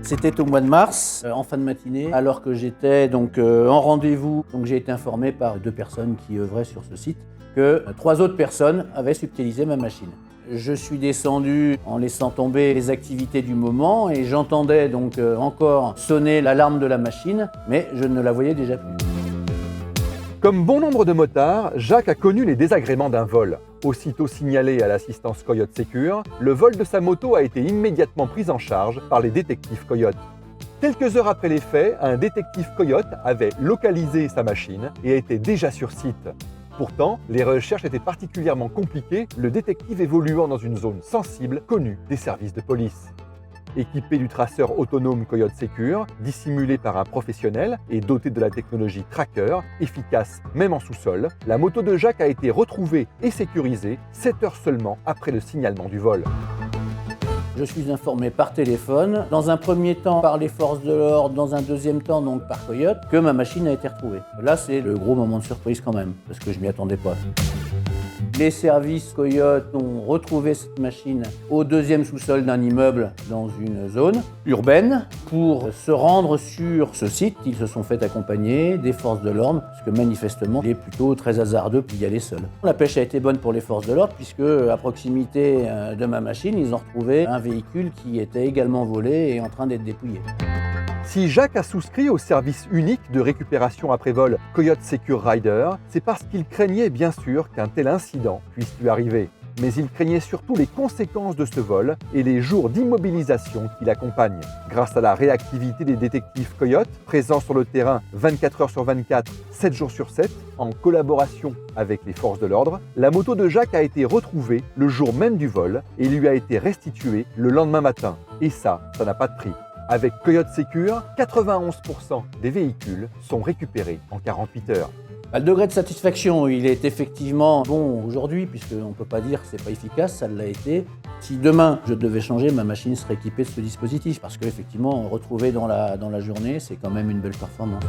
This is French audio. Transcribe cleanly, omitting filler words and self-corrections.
C'était au mois de mars, en fin de matinée, alors que j'étais en rendez-vous. Donc j'ai été informé par 2 personnes qui œuvraient sur ce site que 3 autres personnes avaient subtilisé ma machine. Je suis descendu en laissant tomber les activités du moment et j'entendais donc encore sonner l'alarme de la machine, mais je ne la voyais déjà plus. Comme bon nombre de motards, Jacques a connu les désagréments d'un vol. Aussitôt signalé à l'assistance Coyote Secure, le vol de sa moto a été immédiatement pris en charge par les détectives Coyote. Quelques heures après les faits, un détective Coyote avait localisé sa machine et était déjà sur site. Pourtant, les recherches étaient particulièrement compliquées, le détective évoluant dans une zone sensible connue des services de police. Équipé du traceur autonome Coyote Secure, dissimulé par un professionnel et doté de la technologie Tracker, efficace même en sous-sol, la moto de Jacques a été retrouvée et sécurisée 7 heures seulement après le signalement du vol. Je suis informé par téléphone, dans un premier temps par les forces de l'ordre, dans un deuxième temps donc par Coyote, que ma machine a été retrouvée. Là, c'est le gros moment de surprise quand même, parce que je m'y attendais pas. Les services Coyote ont retrouvé cette machine au 2e sous-sol d'un immeuble dans une zone urbaine. Pour se rendre sur ce site, ils se sont fait accompagner des forces de l'ordre, parce que manifestement, il est plutôt très hasardeux d'y aller seul. La pêche a été bonne pour les forces de l'ordre, puisque à proximité de ma machine, ils ont retrouvé un véhicule qui était également volé et en train d'être dépouillé. Si Jacques a souscrit au service unique de récupération après vol Coyote Secure Rider, c'est parce qu'il craignait bien sûr qu'un tel incident puisse lui arriver. Mais il craignait surtout les conséquences de ce vol et les jours d'immobilisation qui l'accompagnent. Grâce à la réactivité des détectives Coyote, présents sur le terrain 24 heures sur 24, 7 jours sur 7, en collaboration avec les forces de l'ordre, la moto de Jacques a été retrouvée le jour même du vol et lui a été restituée le lendemain matin. Et ça n'a pas de prix. Avec Coyote Secure, 91% des véhicules sont récupérés en 48 heures. Le degré de satisfaction, il est effectivement bon aujourd'hui, puisqu'on ne peut pas dire que ce n'est pas efficace, ça l'a été. Si demain je devais changer, ma machine serait équipée de ce dispositif, parce qu'effectivement, retrouver dans la journée, c'est quand même une belle performance.